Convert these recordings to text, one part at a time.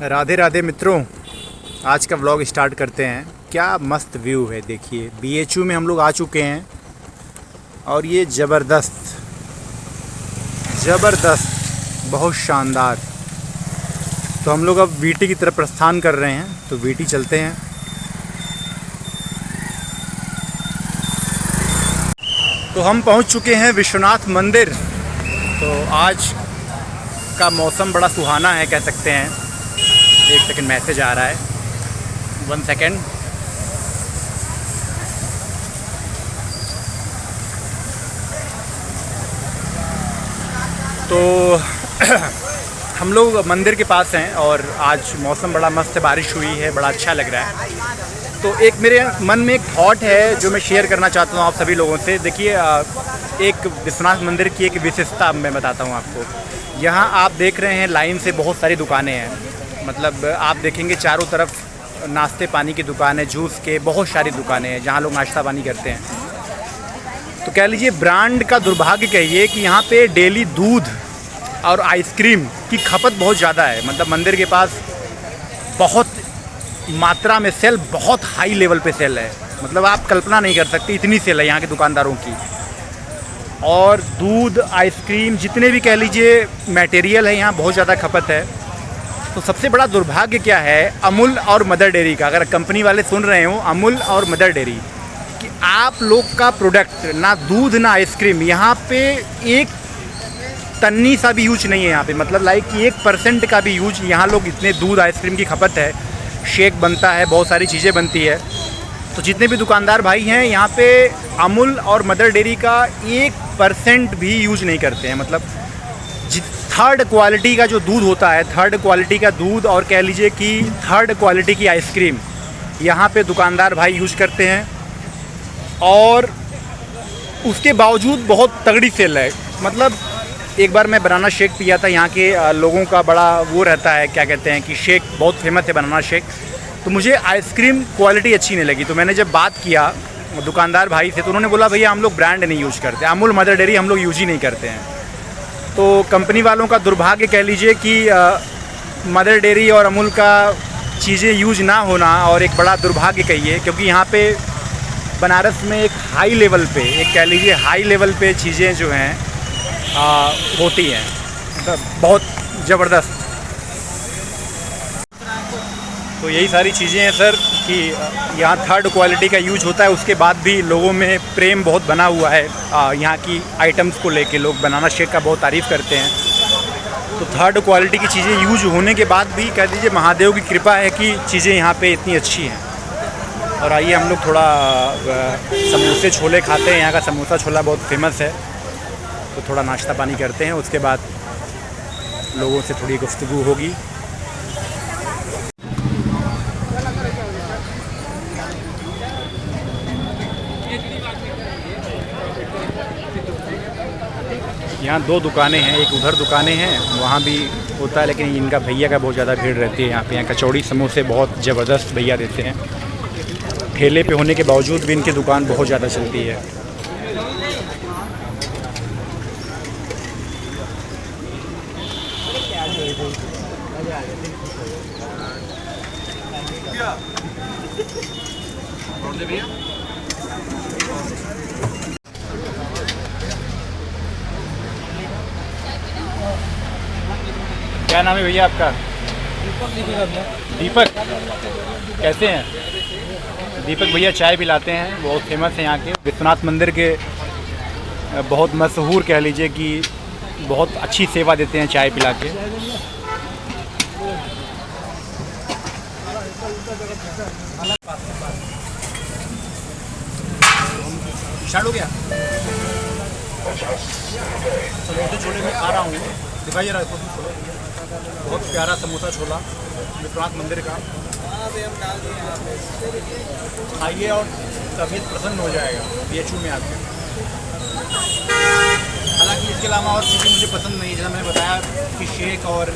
राधे राधे मित्रों, आज का व्लॉग स्टार्ट करते हैं। क्या मस्त व्यू है, देखिए बीएचयू में हम लोग आ चुके हैं और ये ज़बरदस्त बहुत शानदार। तो हम लोग अब वीटी की तरफ प्रस्थान कर रहे हैं, तो वीटी चलते हैं। तो हम पहुंच चुके हैं विश्वनाथ मंदिर। तो आज का मौसम बड़ा सुहाना है, कह सकते हैं। एक सेकंड, मैसेज आ रहा है, 1 सेकंड। तो हम लोग मंदिर के पास हैं और आज मौसम बड़ा मस्त है, बारिश हुई है, बड़ा अच्छा लग रहा है। तो एक मेरे मन में एक थॉट है जो मैं शेयर करना चाहता हूँ आप सभी लोगों से। देखिए, एक विश्वनाथ मंदिर की एक विशेषता मैं बताता हूँ आपको। यहाँ आप देख रहे हैं लाइन से बहुत सारी दुकानें हैं। मतलब आप देखेंगे चारों तरफ नाश्ते पानी की दुकान है, जूस के बहुत सारी दुकानें हैं जहाँ लोग नाश्ता पानी करते हैं। तो कह लीजिए ब्रांड का दुर्भाग्य कहिए कि यहाँ पे डेली दूध और आइसक्रीम की खपत बहुत ज़्यादा है। मतलब मंदिर के पास बहुत मात्रा में सेल, बहुत हाई लेवल पे सेल है। मतलब आप कल्पना नहीं कर सकते, इतनी सेल है यहाँ के दुकानदारों की। और दूध, आइसक्रीम, जितने भी कह लीजिए मटेरियल है, यहाँ बहुत ज़्यादा खपत है। तो सबसे बड़ा दुर्भाग्य क्या है अमूल और मदर डेयरी का, अगर कंपनी वाले सुन रहे हो, अमूल और मदर डेयरी, कि आप लोग का प्रोडक्ट ना दूध ना आइसक्रीम यहाँ पे एक तन्नी सा भी यूज नहीं है यहाँ पे। मतलब लाइक 1% का भी यूज यहाँ लोग, इतने दूध आइसक्रीम की खपत है, शेक बनता है, बहुत सारी चीज़ें बनती है। तो जितने भी दुकानदार भाई हैं यहाँ पे अमूल और मदर डेयरी का 1% भी यूज नहीं करते हैं। मतलब थर्ड क्वालिटी का जो दूध होता है, थर्ड क्वालिटी का दूध और कह लीजिए कि थर्ड क्वालिटी की आइसक्रीम यहाँ पे दुकानदार भाई यूज करते हैं। और उसके बावजूद बहुत तगड़ी सेल है। मतलब एक बार मैं बनाना शेक पिया था, यहाँ के लोगों का बड़ा वो रहता है, क्या कहते हैं कि शेक बहुत फेमस है बनाना शेक। तो मुझे आइसक्रीम क्वालिटी अच्छी नहीं लगी। तो मैंने जब बात किया दुकानदार भाई से, तो उन्होंने बोला भैया हम लोग ब्रांड नहीं यूज करते, अमूल मदर डेयरी हम लोग यूज ही नहीं करते हैं। तो कंपनी वालों का दुर्भाग्य कह लीजिए कि मदर डेयरी और अमूल का चीज़ें यूज ना होना, और एक बड़ा दुर्भाग्य कहिए, क्योंकि यहाँ पे बनारस में एक हाई लेवल पे, एक कह लीजिए हाई लेवल पे चीज़ें जो हैं होती हैं, मतलब बहुत ज़बरदस्त। तो यही सारी चीज़ें हैं सर कि यहाँ थर्ड क्वालिटी का यूज होता है, उसके बाद भी लोगों में प्रेम बहुत बना हुआ है यहाँ की आइटम्स को लेके। लोग बनाना शेक का बहुत तारीफ़ करते हैं। तो थर्ड क्वालिटी की चीज़ें यूज होने के बाद भी कह दीजिए महादेव की कृपा है कि चीज़ें यहाँ पे इतनी अच्छी हैं। और आइए हम लोग थोड़ा समोसे छोले खाते हैं, यहाँ का समोसा छोला बहुत फेमस है। तो थोड़ा नाश्ता पानी करते हैं, उसके बाद लोगों से थोड़ी गुफ्तगू होगी। यहाँ 2 दुकानें हैं, एक उधर दुकानें हैं, वहाँ भी होता है, लेकिन इनका भैया का बहुत ज़्यादा भीड़ रहती है यहाँ पे। यहाँ कचौड़ी समोसे बहुत ज़बरदस्त भैया देते हैं। ठेले पे होने के बावजूद भी इनकी दुकान बहुत ज़्यादा चलती है। क्या नाम है भैया आपका? दीपक। कैसे हैं दीपक भैया? चाय पिलाते हैं, बहुत फेमस है यहाँ के विश्वनाथ मंदिर के, बहुत मशहूर कह लीजिए कि बहुत अच्छी सेवा देते हैं चाय पिला के। स्टार्ट हो गया। समोसे छोले में खा रहा हूँ, दिखाइए रहा है। बहुत प्यारा समोसा छोला विश्वनाथ मंदिर का, खाइए और तबीयत प्रसन्न हो जाएगा बीएचयू में आके। हालांकि इसके अलावा और चीज़ें मुझे पसंद नहीं है, जैसा मैंने बताया कि शेक और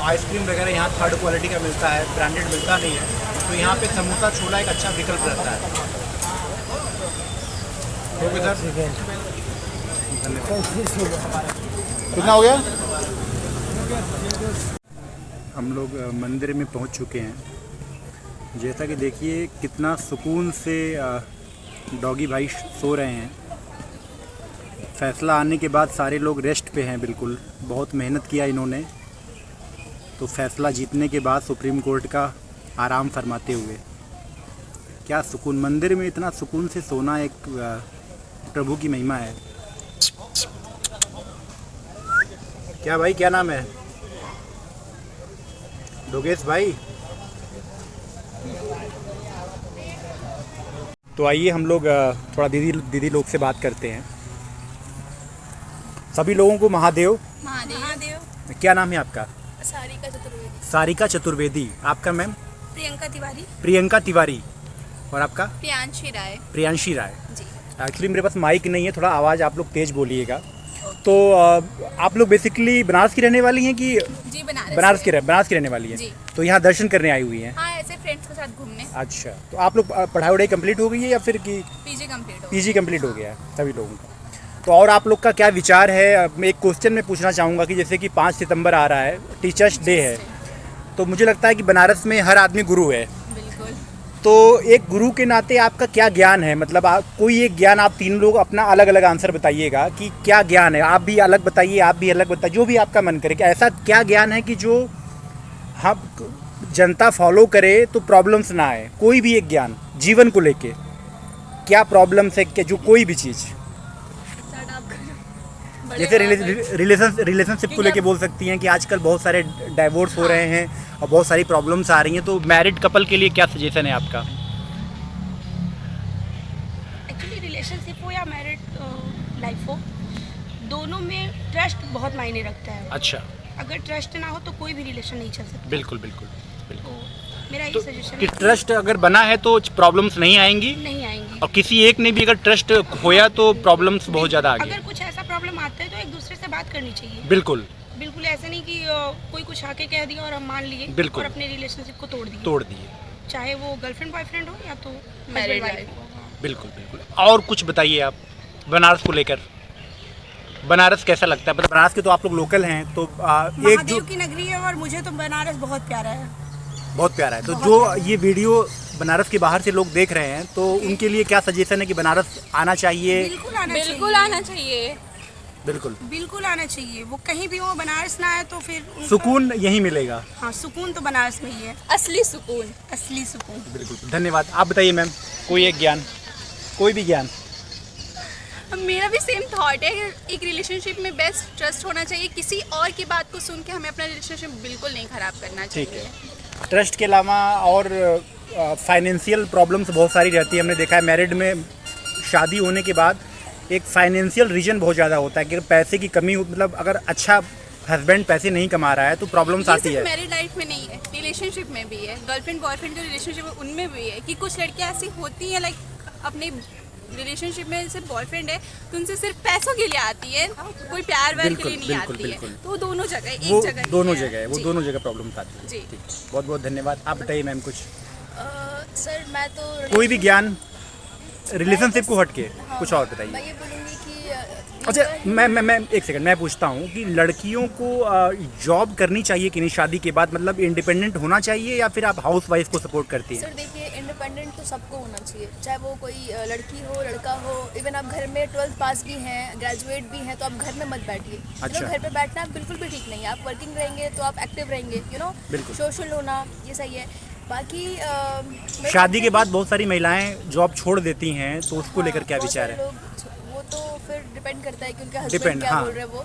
आइसक्रीम वगैरह यहाँ थर्ड क्वालिटी का मिलता है, ब्रांडेड मिलता नहीं है। तो यहाँ पे समोसा छोला एक अच्छा विकल्प रहता है। ओके सर, कितना हो गया? हम लोग मंदिर में पहुंच चुके हैं। जैसा कि देखिए कितना सुकून से डॉगी भाई सो रहे हैं। फैसला आने के बाद सारे लोग रेस्ट पे हैं। बिल्कुल बहुत मेहनत किया इन्होंने, तो फैसला जीतने के बाद सुप्रीम कोर्ट का आराम फरमाते हुए क्या सुकून, मंदिर में इतना सुकून से सोना एक प्रभु की महिमा है। क्या भाई, क्या नाम है? योगेश भाई। तो आइए हम लोग थोड़ा दीदी लोग से बात करते हैं। सभी लोगों को महादेव। महादेव। क्या नाम है आपका? सारिका चतुर्वेदी। सारिका चतुर्वेदी। आपका मैम? प्रियंका तिवारी। प्रियंका तिवारी। और आपका? प्रियांशी राय। प्रियांशी राय जी। एक्चुअली मेरे पास माइक नहीं है, थोड़ा आवाज़ आप लोग तेज़ बोलिएगा। तो आप लोग बेसिकली बनारस की रहने वाली हैं कि? जी, बनारस की रहने वाली हैं। जी। तो यहाँ दर्शन करने आई हुई हैं? हाँ, ऐसे फ्रेंड्स के साथ घूमने। अच्छा, तो आप लोग पढ़ाई वढ़ाई कंप्लीट हो गई है या फिर कि पीजी कंप्लीट हो गया है सभी लोगों का? तो और आप लोग का क्या विचार है? मैं एक क्वेश्चन में पूछना चाहूँगा कि जैसे कि 5 सितंबर आ रहा है, टीचर्स डे है, तो मुझे लगता है कि बनारस में हर आदमी गुरु है। बिल्कुल। तो एक गुरु के नाते आपका क्या ज्ञान है? मतलब कोई एक ज्ञान आप तीन लोग अपना अलग अलग आंसर बताइएगा कि क्या ज्ञान है। आप भी अलग बताइए, आप भी अलग बताइए, जो भी आपका मन करे कि ऐसा क्या ज्ञान है कि जो हम जनता फॉलो करे तो प्रॉब्लम्स ना आए। कोई भी एक ज्ञान जीवन को लेके क्या प्रॉब्लम्स है, क्या जो कोई भी चीज़, जैसे रिलेशनशिप को लेके बोल सकती हैं कि आजकल बहुत सारे डाइवोर्स हो रहे हैं और बहुत सारी प्रॉब्लम्स आ रही हैं। तो मैरिड कपल के लिए क्या सजेशन है आपका? एक्चुअली रिलेशनशिप हो या मैरिड लाइफ हो, दोनों में ट्रस्ट बहुत मायने रखता है। अच्छा। अगर ट्रस्ट ना हो तो कोई भी रिलेशन नहीं चल सकता। बिल्कुल बिल्कुल बिल्कुल। तो मेरा ये तो सजेशन कि है ट्रस्ट अगर बना है तो प्रॉब्लम्स नहीं आएंगी, नहीं आएंगी। और किसी एक ने भी अगर ट्रस्ट खोया तो प्रॉब्लम्स बहुत ज़्यादा आगे। अगर कुछ ऐसा प्रॉब्लम आता है तो एक दूसरे से बात करनी चाहिए। बिल्कुल बिल्कुल ऐसा नहीं कि कोई कुछ आके कह दिया और हम मान लिए बिल्कुल। और अपने रिलेशनशिप को तोड़ दिए, चाहे वो गर्लफ्रेंड बॉयफ्रेंड हो या तो मैरिड husband लाइफ wife हो। बिल्कुल बिल्कुल। और कुछ बताइए आप बनारस को लेकर। बनारस कैसा लगता है? मतलब बनारस के तो आप लोग लोकल हैं, तो एक जो महादेव की नगरी है और मुझे तो बनारस बहुत प्यारा है। बहुत प्यारा है। तो जो ये वीडियो बनारस के बाहर से लोग देख रहे हैं तो उनके लिए क्या सजेशन है कि बनारस आना चाहिए? बिल्कुल आना चाहिए। बिल्कुल आना चाहिए। वो कहीं भी हो, बनारस ना आए तो फिर सुकून यहीं मिलेगा। हाँ, सुकून तो बनारस में ही है। असली सुकून। असली सुकून। बिल्कुल। धन्यवाद। आप बताइए मैम, कोई एक ज्ञान, कोई भी ज्ञान। मेरा भी सेम थॉट है। एक रिलेशनशिप में बेस्ट ट्रस्ट होना चाहिए। किसी और की बात को सुन के हमें अपना रिलेशनशिप बिल्कुल नहीं खराब करना चाहिए। ठीक है। ट्रस्ट के अलावा और फाइनेंशियल प्रॉब्लम्स बहुत सारी रहती है। हमने देखा है मैरिड में, शादी होने के बाद एक फाइनेंशियल रीजन बहुत ज़्यादा होता है कि पैसे की कमी, मतलब अगर अच्छा हस्बैंड पैसे नहीं कमा रहा है तो प्रॉब्लम्स आती है। मैरिड लाइफ में नहीं है, रिलेशनशिप में भी है। गर्लफ्रेंड बॉयफ्रेंड जो रिलेशनशिप है उनमें भी है कि कुछ लड़कियां ऐसी होती हैं, लाइक अपने रिलेशनशिप में सिर्फ बॉयफ्रेंड है तो उनसे सिर्फ पैसों के लिए आती है, कोई प्यार व्यार के लिए नहीं आती है। तो वो दोनों जगह है, एक जगह दोनों जगह है, वो दोनों जगह प्रॉब्लम्स आती है। जी। बहुत बहुत धन्यवाद। आप बताइए मैम कुछ। सर मैं तो कोई भी ज्ञान रिलेशनशिप को हट के कुछ और बताइए। मैं ये बोलूँगी कि अच्छा, मैं एक सेकंड मैं पूछता हूँ कि लड़कियों को जॉब करनी चाहिए कि नहीं शादी के बाद? मतलब इंडिपेंडेंट होना चाहिए या फिर आप हाउस वाइफ को सपोर्ट करती हैं? सर देखिए, इंडिपेंडेंट तो सबको होना चाहिए, चाहे वो कोई लड़की हो लड़का हो। इवन आप घर में 12th पास भी हैं, ग्रेजुएट भी हैं, तो आप घर में मत बैठिए। अच्छा। घर पे बैठना बिल्कुल भी ठीक नहीं है। आप वर्किंग रहेंगे तो आप एक्टिव रहेंगे, बिल्कुल। सोशल होना ये सही है। बाकी शादी के बाद बहुत सारी महिलाएं जॉब छोड़ देती हैं, तो उसको लेकर क्या विचार है? वो तो फिर डिपेंड करता है कि उनके हस्बैंड क्या हाँ। बोल रहे हैं वो।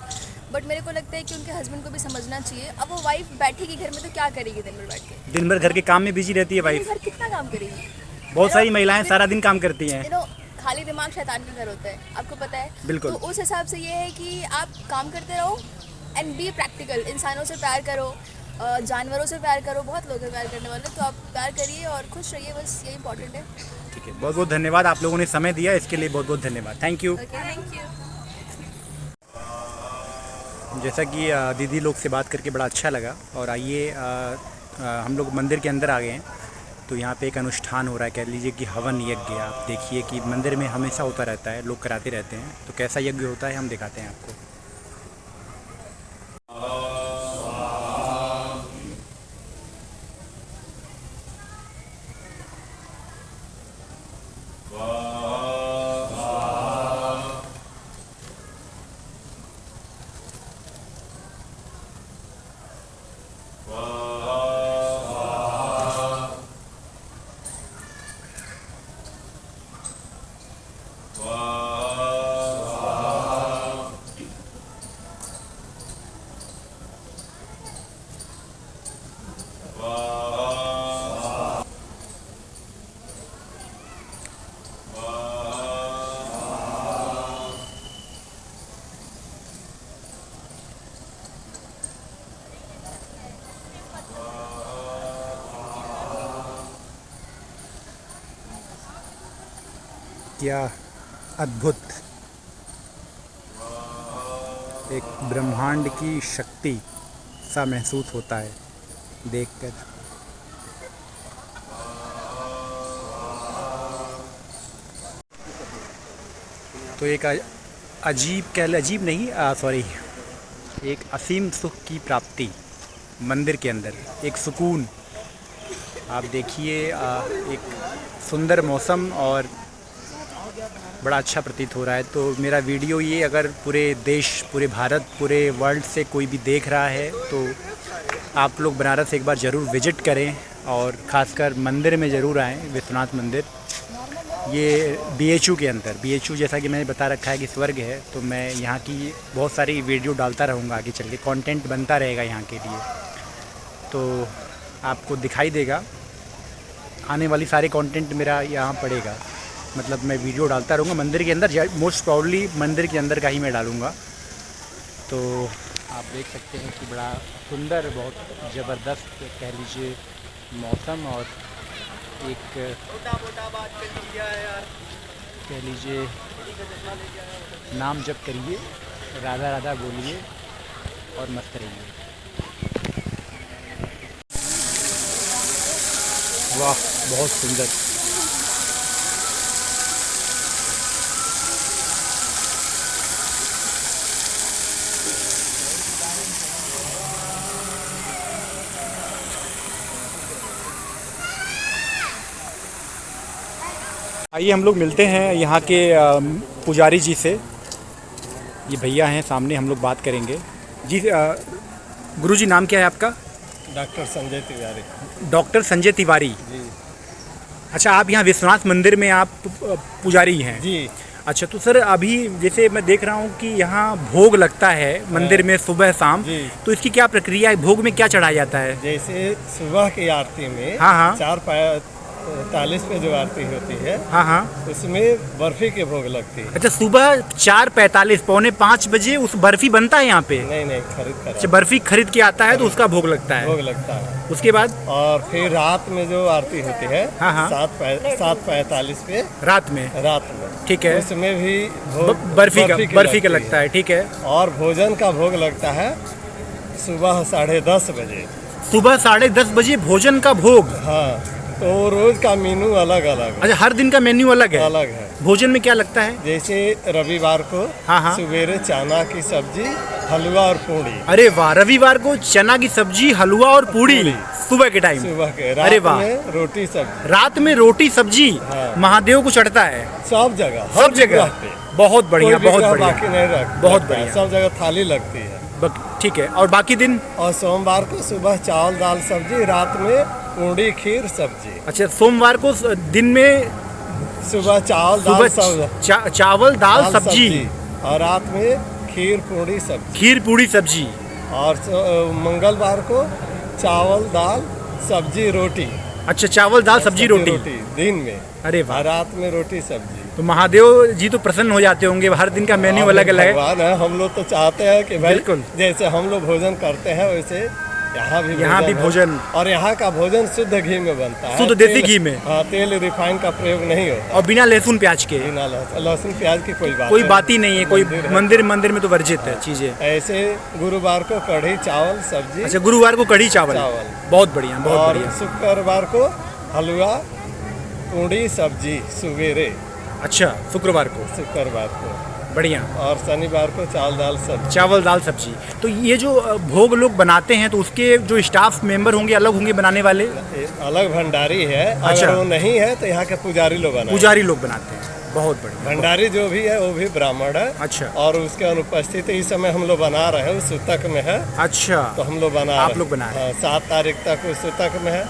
बट मेरे को लगता है कि उनके हस्बैंड को भी समझना चाहिए। अब वो वाइफ बैठेगी घर में तो क्या करेगी दिन भर बैठ के? दिन भर घर के काम में बिजी रहती है वाइफ। घर कितना काम करेगी? बहुत सारी महिलाएं सारा दिन काम करती हैं। खाली दिमाग शैतान का घर होता है, आपको पता है। बिल्कुल। तो उस हिसाब से ये है कि आप काम करते रहो एंड बी प्रैक्टिकल। इंसानों से प्यार करो, जानवरों से प्यार करो। बहुत लोग हैं प्यार करने वाले, तो आप प्यार करिए और खुश रहिए, बस यही इंपॉर्टेंट है। ठीक है, बहुत बहुत धन्यवाद। आप लोगों ने समय दिया, इसके लिए बहुत बहुत धन्यवाद। Thank you. Thank you. जैसा कि दीदी लोग से बात करके बड़ा अच्छा लगा। और आइए हम लोग मंदिर के अंदर आ गए हैं। तो यहाँ पे एक अनुष्ठान हो रहा है, कह लीजिए कि हवन यज्ञ। आप देखिए कि मंदिर में हमेशा होता रहता है, लोग कराते रहते हैं। तो कैसा यज्ञ होता है हम दिखाते हैं आपको। क्या अद्भुत, एक ब्रह्मांड की शक्ति सा महसूस होता है देखकर। तो एक अजीब अजीब नहीं, सॉरी, एक असीम सुख की प्राप्ति मंदिर के अंदर, एक सुकून। आप देखिए, एक सुंदर मौसम और बड़ा अच्छा प्रतीत हो रहा है। तो मेरा वीडियो ये अगर पूरे देश, पूरे भारत, पूरे वर्ल्ड से कोई भी देख रहा है तो आप लोग बनारस एक बार ज़रूर विज़िट करें और ख़ासकर मंदिर में ज़रूर आएँ, विश्वनाथ मंदिर। ये BHU के अंदर, BHU जैसा कि मैंने बता रखा है कि स्वर्ग है, तो मैं यहाँ की बहुत सारी वीडियो डालता रहूँगा आगे चल के, कॉन्टेंट बनता रहेगा यहाँ के लिए, तो आपको दिखाई देगा। आने वाली सारे कंटेंट मेरा यहाँ पड़ेगा, मतलब मैं वीडियो डालता रहूँगा मंदिर के अंदर, मोस्ट प्रॉब्ली मंदिर के अंदर का ही मैं डालूँगा। तो आप देख सकते हैं कि बड़ा सुंदर, बहुत ज़बरदस्त कह लीजिए मौसम, और एक कह लीजिए नाम जप करिए, राधा राधा बोलिए और मस्त रहिए। वाह, बहुत सुंदर। आइए हम लोग मिलते हैं यहाँ के पुजारी जी से। ये भैया हैं सामने, हम लोग बात करेंगे जी। गुरुजी नाम क्या है आपका? डॉक्टर संजय तिवारी। डॉक्टर संजय तिवारी जी। अच्छा, आप यहाँ विश्वनाथ मंदिर में आप पुजारी हैं जी। अच्छा, तो सर अभी जैसे मैं देख रहा हूँ कि यहाँ भोग लगता है मंदिर में सुबह शाम, तो इसकी क्या प्रक्रिया है? भोग में क्या चढ़ाया जाता है? जैसे सुबह की आरती में हाँ। 4:45 पे जो आरती होती है, हाँ, उसमें बर्फी के भोग लगती है। अच्छा, सुबह 4:45 पौने 5 बजे उस बर्फी बनता है यहाँ पे? नहीं, खरीद कर। अच्छा, बर्फी खरीद के आता है तो उसका भोग लगता है? भोग लगता है। उसके बाद और फिर रात में जो आरती होती है, हाँ। 7:45 पे रात में, ठीक है, उसमें भी बर्फी का लगता है, ठीक है। और भोजन का भोग लगता है सुबह 10:30 बजे। सुबह 10:30 बजे भोजन का भोग? हाँ, तो रोज का मेनू अलग अलग है। अच्छा, हर दिन का मेन्यू अलग है। भोजन में क्या लगता है? जैसे रविवार को सवेरे चना की सब्जी, हलवा और पूड़ी। अरे वाह, रविवार को चना की सब्जी, हलवा और पूड़ी सुबह के टाइम? सुबह के। अरे वाह, रोटी सब्जी। रात में रोटी सब्जी महादेव को चढ़ता है? सब जगह बहुत बढ़िया, बहुत बढ़िया, बाकी नहीं रख, बहुत बढ़िया, सब जगह थाली लगती है। ठीक है। और बाकी दिन? और सोमवार को सुबह चावल दाल सब्जी, रात में पूड़ी खीर सब्जी। अच्छा, सोमवार को दिन में सुबह चावल दाल सब्जी, और रात में खीर पूड़ी सब्जी। और मंगलवार को चावल दाल सब्जी रोटी। अच्छा, चावल दाल सब्जी रोटी दिन में। अरे वाह। रात में रोटी सब्जी। तो महादेव जी तो प्रसन्न हो जाते होंगे, हर दिन का मेन्यू अलग अलग है। हम लोग तो चाहते हैं कि भाई जैसे हम लोग भोजन करते हैं वैसे यहाँ भी भोजन। और यहाँ का भोजन शुद्ध घी में बनता है, शुद्ध देसी घी में। हाँ, तेल रिफाइन का प्रयोग नहीं होता। और बिना लहसुन प्याज के? बिना लहसुन प्याज की कोई बात ही नहीं है। कोई मंदिर में तो वर्जित है चीजें। ऐसे गुरुवार को कढ़ी चावल सब्जी। अच्छा, गुरुवार को कढ़ी चावल, बहुत बढ़िया, बहुत बढ़िया। शुक्रवार को हलवा पूड़ी सब्जी सवेरे। अच्छा, शुक्रवार को बढ़िया। और शनिवार को चावल दाल सब्जी। तो ये जो भोग लोग बनाते हैं तो उसके जो स्टाफ मेंबर होंगे अलग होंगे बनाने वाले? अलग भंडारी है। अच्छा। अगर वो नहीं है तो यहाँ के पुजारी लोग बनाते हैं। बहुत बढ़िया। भंडारी जो भी है वो भी ब्राह्मण है। अच्छा। और उसके अनुपस्थित इस समय हम लोग बना रहे हैं, सूतक में है। अच्छा, तो हम लोग आप लोग बना रहे हैं? 7 तारीख तक सूतक में है,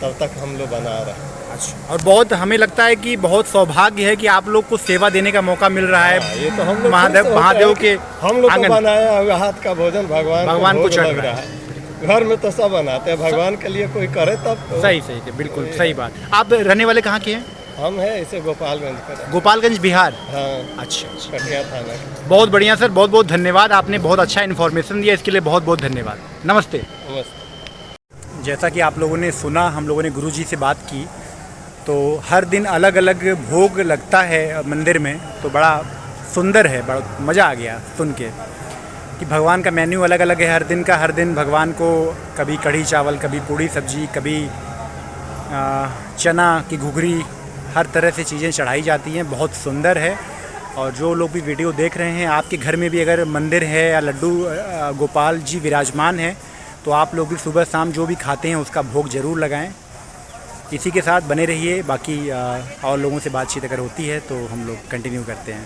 तब तक हम लोग बना रहे हैं। अच्छा, और बहुत हमें लगता है कि बहुत सौभाग्य है कि आप लोग को सेवा देने का मौका मिल रहा है। ये तो हम लोग महादेव के हम लोग बनाया हुआ हाथ का भोजन भगवान को चढ़ रहा है। घर में तो सब बनाते हैं, भगवान के लिए कोई करे तब तो। सही बिल्कुल सही बात। आप रहने वाले कहाँ के हैं? हम हैं ऐसे गोपालगंज बिहार। हाँ। अच्छा, कटिया थाना। बहुत बढ़िया सर, बहुत बहुत धन्यवाद। आपने बहुत अच्छा इन्फॉर्मेशन दिया, इसके लिए बहुत बहुत धन्यवाद। नमस्ते। नमस्ते। जैसा कि आप लोगों ने सुना, हम लोगों ने गुरुजी से बात की, तो तो हर दिन अलग अलग भोग लगता है मंदिर में, तो बड़ा सुंदर है, बड़ा मज़ा आ गया सुन के कि भगवान का मेन्यू अलग अलग है हर दिन का। हर दिन भगवान को कभी कढ़ी चावल, कभी पूड़ी सब्जी, कभी चना की घुघरी, हर तरह से चीज़ें चढ़ाई जाती हैं। बहुत सुंदर है। और जो लोग भी वीडियो देख रहे हैं, आपके घर में भी अगर मंदिर है या लड्डू गोपाल जी विराजमान है तो आप लोग भी सुबह शाम जो भी खाते हैं उसका भोग ज़रूर लगाएं। इसी के साथ बने रहिए। बाकी और लोगों से बातचीत अगर होती है तो हम लोग कंटिन्यू करते हैं।